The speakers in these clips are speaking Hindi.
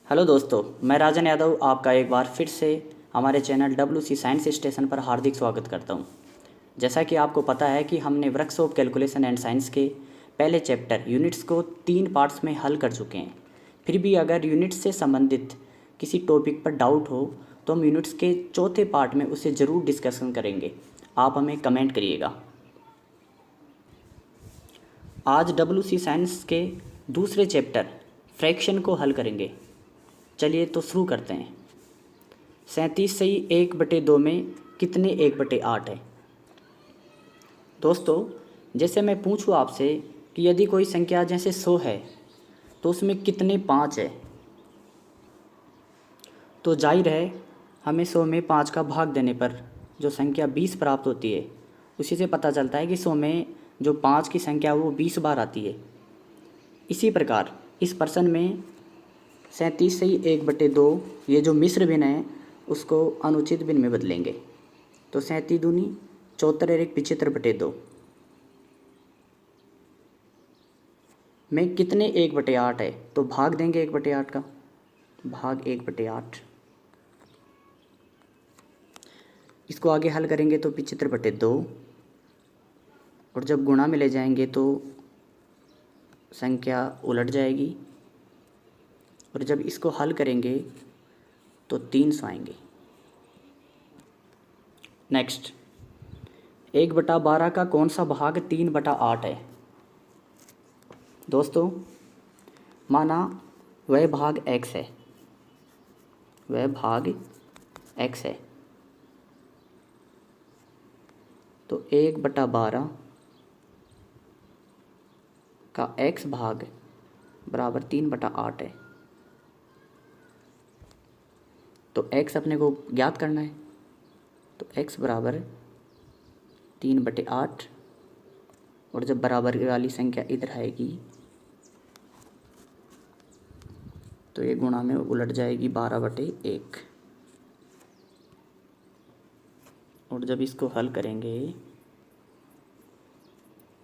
हेलो दोस्तों, मैं राजन यादव आपका एक बार फिर से हमारे चैनल WC साइंस स्टेशन पर हार्दिक स्वागत करता हूं। जैसा कि आपको पता है कि हमने वर्कशॉप कैलकुलेशन एंड साइंस के पहले चैप्टर यूनिट्स को 3 पार्ट्स में हल कर चुके हैं। फिर भी अगर यूनिट्स से संबंधित किसी टॉपिक पर डाउट हो तो हम यूनिट्स के चौथे पार्ट में उसे ज़रूर डिस्कशन करेंगे। आप हमें कमेंट करिएगा। आज WC साइंस के दूसरे चैप्टर फ्रैक्शन को हल करेंगे। चलिए तो शुरू करते हैं। 37 सही 1/2 में कितने 1/8 है? दोस्तों, जैसे मैं पूछूँ आपसे कि यदि कोई संख्या जैसे 100 है तो उसमें कितने 5 है, तो जाहिर है हमें 100 में 5 का भाग देने पर जो संख्या 20 प्राप्त होती है, उसी से पता चलता है कि 100 में जो 5 की संख्या वो 20 बार आती है। इसी प्रकार इस प्रश्न में 37 सही 1/2 ये जो मिश्र भिन्न है उसको अनुचित भिन्न में बदलेंगे। तो 37 दूनी 74 और 1 75/2 में कितने 1/8 है, तो भाग देंगे 1/8 का, भाग 1/8। इसको आगे हल करेंगे तो 75/2 और जब गुणा में ले जाएंगे तो संख्या उलट जाएगी और जब इसको हल करेंगे तो 300 आएंगे। नेक्स्ट, 1/12 का कौन सा भाग 3/8 है? दोस्तों, माना वह भाग x है, वह भाग x है, तो 1/12 का x भाग बराबर 3/8 है। तो x अपने को ज्ञात करना है, तो x बराबर 3/8 और जब बराबर वाली संख्या इधर आएगी तो ये गुणा में उलट जाएगी 12/1 और जब इसको हल करेंगे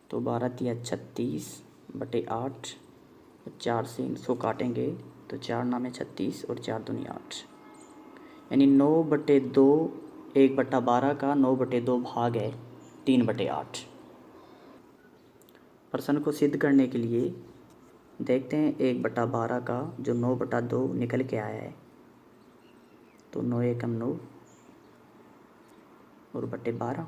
तो 12 तिया 36/8 और 4 से इसको काटेंगे तो 4 नामे 36 और 4 दूनी 8, यानी 9/2 1/12 का 9/2 भाग है 3/8। प्रश्न को सिद्ध करने के लिए देखते हैं 1/12 का जो 9/2 निकल के आया है, तो 9 एकम 9 और बटे 12,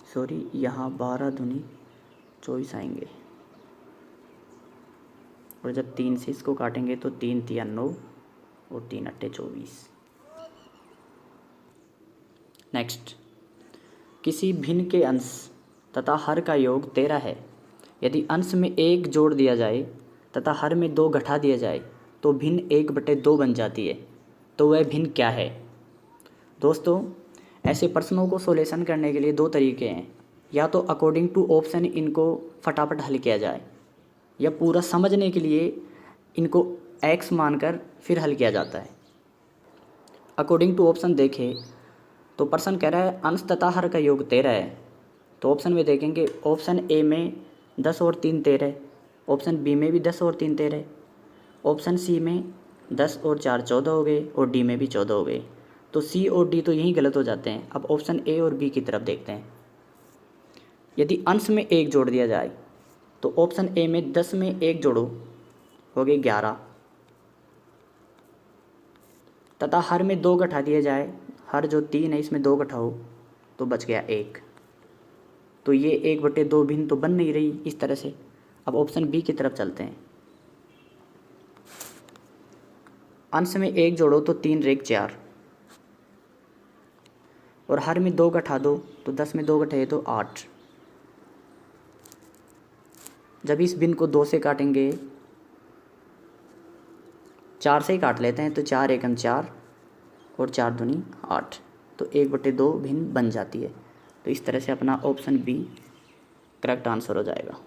सॉरी यहाँ 12 दूनी 24 आएंगे और जब 3 से इसको काटेंगे तो 3 तिया 9 और 3 अट्ठे 24। नेक्स्ट, किसी भिन्न के अंश तथा हर का योग 13 है। यदि अंश में 1 जोड़ दिया जाए तथा हर में 2 घटा दिया जाए तो भिन्न 1/2 बन जाती है, तो वह भिन्न क्या है? दोस्तों, ऐसे प्रश्नों को सॉल्यूशन करने के लिए 2 तरीके हैं। या तो अकॉर्डिंग टू ऑप्शन इनको फटाफट हल किया जाए, या पूरा समझने के लिए इनको x मानकर फिर हल किया जाता है। अकॉर्डिंग टू ऑप्शन देखें तो प्रश्न कह रहा है अंश तथा हर का योग 13 है, तो ऑप्शन में देखेंगे ऑप्शन ए में 10 और 3 13, ऑप्शन बी में भी 10 और 3 13, ऑप्शन सी में 10 और 4 14 हो गए और डी में भी 14 हो गए। तो सी और डी तो यहीं गलत हो जाते हैं। अब ऑप्शन ए और बी की तरफ देखते हैं। यदि अंश में 1 जोड़ दिया जाए तो ऑप्शन ए में 10 में 1 जोड़ो हो गए 11 तथा हर में 2 घटा दिया जाए, हर जो 3 है इसमें 2 घटाओ तो बच गया 1, तो ये 1/2 भिन्न तो बन नहीं रही इस तरह से। अब ऑप्शन बी की तरफ चलते हैं। अंश में 1 जोड़ो तो 3 रेग 4 और हर में 2 घटा दो तो 10 में 2 घटाए तो 8। जब इस भिन्न को 2 से काटेंगे, 4 से ही काट लेते हैं, तो 4 एकम 4 और 4 दूनी 8, तो 1/2 भिन्न बन जाती है। तो इस तरह से अपना ऑप्शन बी करेक्ट आंसर हो जाएगा।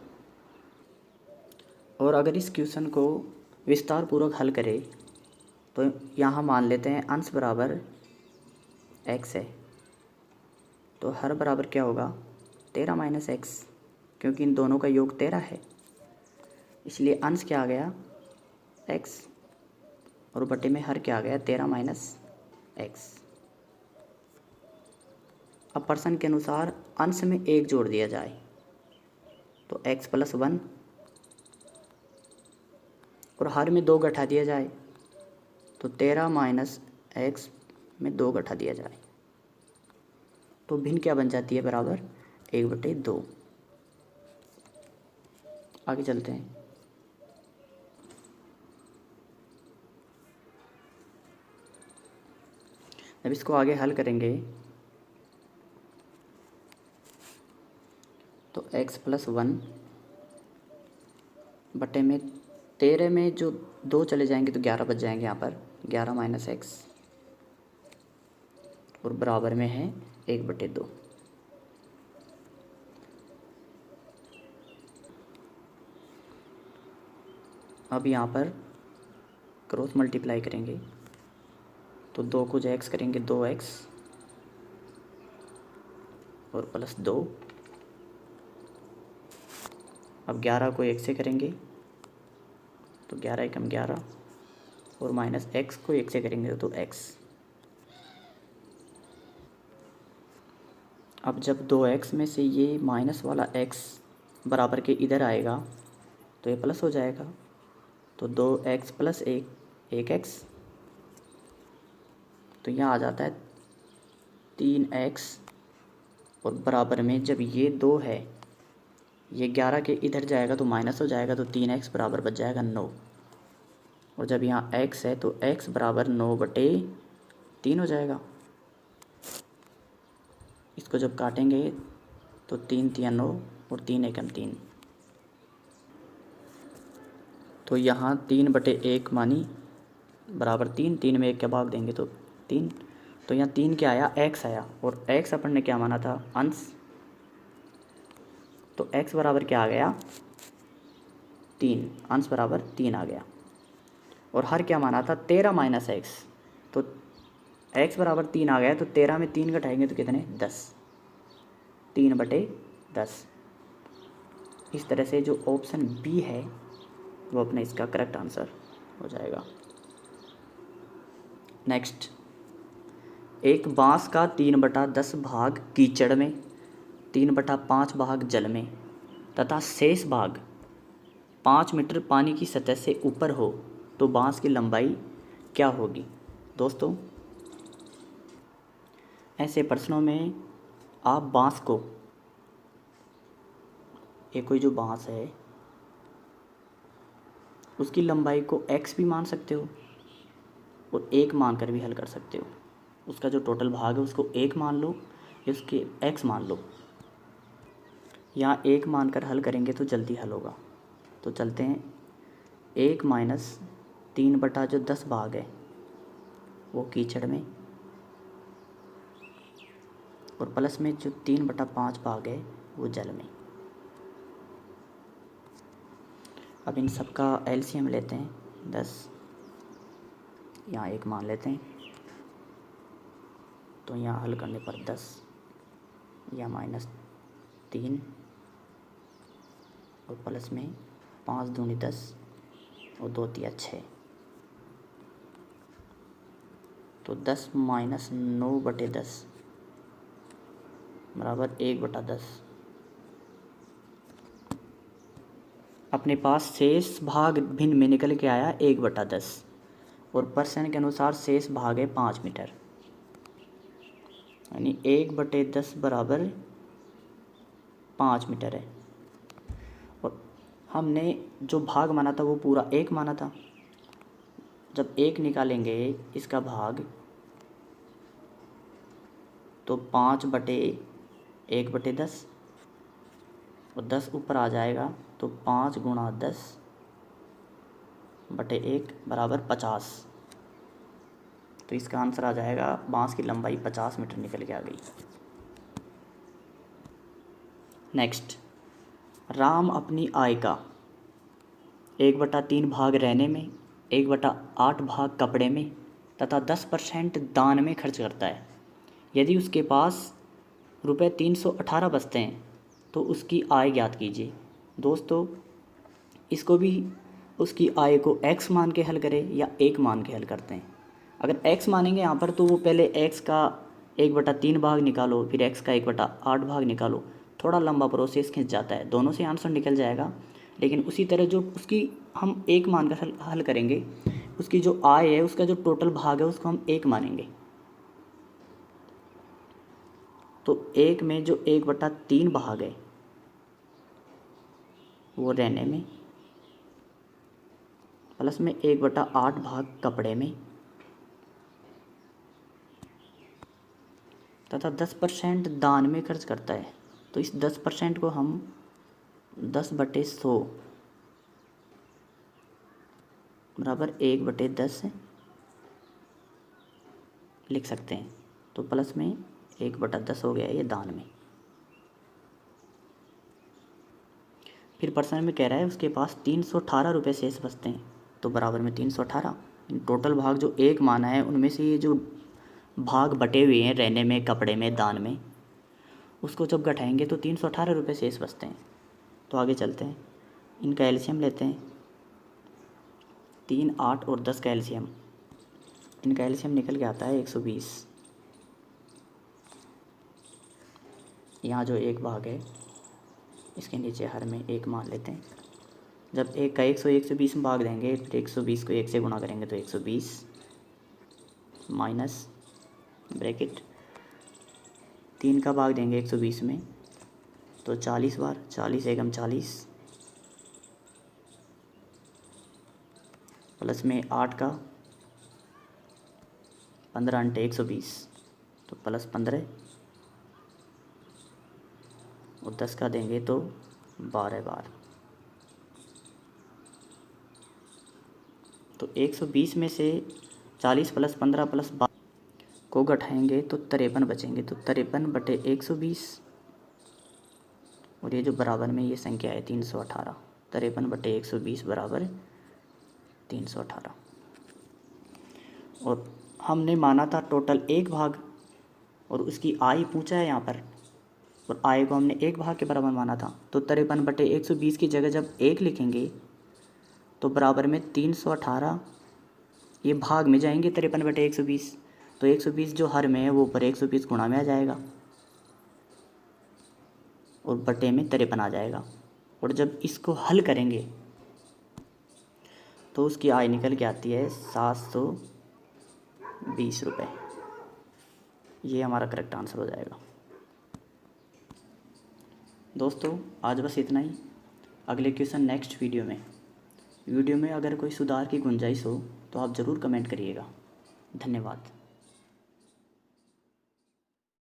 और अगर इस क्वेश्चन को विस्तार पूर्वक हल करें तो यहाँ मान लेते हैं अंश बराबर x है, तो हर बराबर क्या होगा 13 - x, क्योंकि इन दोनों का योग 13 है। इसलिए अंश क्या आ गया x और बटे में हर क्या आ गया 13 माइनस x। अब प्रश्न के अनुसार अंश में 1 जोड़ दिया जाए तो x प्लस 1 और हर में 2 घटा दिया जाए तो 13 माइनस x में 2 घटा दिया जाए तो भिन्न क्या बन जाती है बराबर 1/2। आगे चलते हैं। जब इसको आगे हल करेंगे तो x प्लस 1 बटे में 13 में जो 2 चले जाएंगे तो 11 बच जाएंगे यहाँ पर 11 माइनस x और बराबर में है 1/2। अब यहाँ पर क्रॉस मल्टीप्लाई करेंगे तो 2 को जो x करेंगे 2x और प्लस 2। अब 11 को 1 से करेंगे तो 11 एकम 11 और माइनस x को 1 से करेंगे तो x। अब जब 2x में से ये माइनस वाला x बराबर के इधर आएगा तो ये प्लस हो जाएगा तो 2x प्लस 1x तो यहाँ आ जाता है 3x और बराबर में जब ये 2 है ये 11 के इधर जाएगा तो माइनस हो जाएगा तो 3x बराबर बच जाएगा 9 और जब यहाँ x है तो x बराबर 9/3 हो जाएगा। इसको जब काटेंगे तो 3 3 9 और 3 एकम 3 तो यहाँ 3/1 मानी बराबर 3 3 में 1 क्या भाग देंगे तो 3 तो यहाँ 3 क्या आया x आया और x अपन ने क्या माना था अंश तो x बराबर क्या आ गया 3 अंश बराबर 3 आ गया और हर क्या माना था 13 माइनस x तो x बराबर 3 आ गया तो 13 में 3 घटाएंगे तो कितने 10 3/10। इस तरह से जो ऑप्शन बी है वो अपने इसका करेक्ट आंसर हो जाएगा। नेक्स्ट, एक बांस का 3/10 भाग कीचड़ में 3/5 भाग जल में तथा शेष भाग 5 मीटर पानी की सतह से ऊपर हो तो बांस की लंबाई क्या होगी। दोस्तों ऐसे प्रश्नों में आप बांस को ये कोई जो बांस है उसकी लंबाई को x भी मान सकते हो और 1 मान कर भी हल कर सकते हो। उसका जो टोटल भाग है उसको 1 मान लो या उसके x मान लो। यहाँ 1 मान कर हल करेंगे तो जल्दी हल होगा। तो चलते हैं 1 माइनस 3/10 भाग है वो कीचड़ में और प्लस में जो 3/5 भाग है वो जल में। अब इन सब का एलसीएम लेते हैं 10 यहाँ 1 मान लेते हैं तो यहाँ हल करने पर 10 या -3 और प्लस में 5 दूनी 10 और 2 तिया 6 तो 10 माइनस 9/10 बराबर 1/10। अपने पास शेष भाग भिन्न में निकल के आया 1/10 और प्रश्न के अनुसार शेष भाग है 5 मीटर यानी 1/10 बराबर 5 मीटर है और हमने जो भाग माना था वो पूरा 1 माना था। जब 1 निकालेंगे इसका भाग तो 5/1/10 और 10 ऊपर आ जाएगा तो 5 गुणा 10/1 बराबर 50। तो इसका आंसर आ जाएगा बांस की लंबाई 50 मीटर निकल के आ गई। नेक्स्ट, राम अपनी आय का 1/3 भाग रहने में 1/8 भाग कपड़े में तथा 10% दान में खर्च करता है। यदि उसके पास ₹318 बचते हैं तो उसकी आय ज्ञात कीजिए। दोस्तों इसको भी उसकी आय को x मान के हल करें या 1 मान के हल करते हैं। अगर x मानेंगे यहाँ पर तो वो पहले x का 1/3 भाग निकालो, फिर x का 1/8 भाग निकालो, थोड़ा लंबा प्रोसेस खिंच जाता है, दोनों से आंसर निकल जाएगा। लेकिन उसी तरह जो उसकी हम 1 मान कर हल करेंगे, उसकी जो आय है उसका जो टोटल भाग है उसको हम 1 मानेंगे। तो 1 में जो 1/3 भाग है वो रहने में, प्लस में 1/8 भाग कपड़े में, तथा 10% दान में खर्च करता है। तो इस 10% को हम 10/100 बराबर 1/10 लिख सकते हैं। तो प्लस में 1/10 हो गया ये दान में। फिर पर्सन में कह रहा है उसके पास 318 रुपये शेष बचते हैं, तो बराबर में 318। टोटल भाग जो 1 माना है उनमें से ये जो भाग बटे हुए हैं रहने में, कपड़े में, दान में, उसको जब घटाएंगे तो 318 रुपये शेष बचते हैं। तो आगे चलते हैं, इनका एलसीएम लेते हैं। 3, 8 और 10 का एलसीएम, इनका एलसीएम निकल के आता है 120। यहाँ जो 1 भाग है इसके नीचे हर में 1 मान लेते हैं। जब 1 का 120 में भाग देंगे फिर 120 को 1 से गुणा करेंगे तो 120 माइनस ब्रैकेट 3 का भाग देंगे 120 में तो 40 बार, 40 एकम 40, प्लस में 8 का 15 × 120 तो प्लस 15, और 10 का देंगे तो 12 बार। तो 120 में से 40 + 15 + 12 को घटाएंगे तो 53 बचेंगे। तो 53/120, और ये जो बराबर में ये संख्या है 318, 53/120 बराबर 318। और हमने माना था टोटल 1 भाग, और उसकी आय पूछा है यहाँ पर, और आय को हमने 1 भाग के बराबर माना था। तो 53/120 की जगह जब 1 लिखेंगे तो बराबर में 318, ये भाग में जाएंगे 53/120, तो 120 जो हर में है वो ऊपर 120 गुणा में आ जाएगा और बटे में 53 आ जाएगा। और जब इसको हल करेंगे तो उसकी आय निकल के आती है 720 रुपये। ये हमारा करेक्ट आंसर हो जाएगा। दोस्तों आज बस इतना ही। अगले क्वेश्चन नेक्स्ट वीडियो में अगर कोई सुधार की गुंजाइश हो तो आप ज़रूर कमेंट करिएगा। धन्यवाद।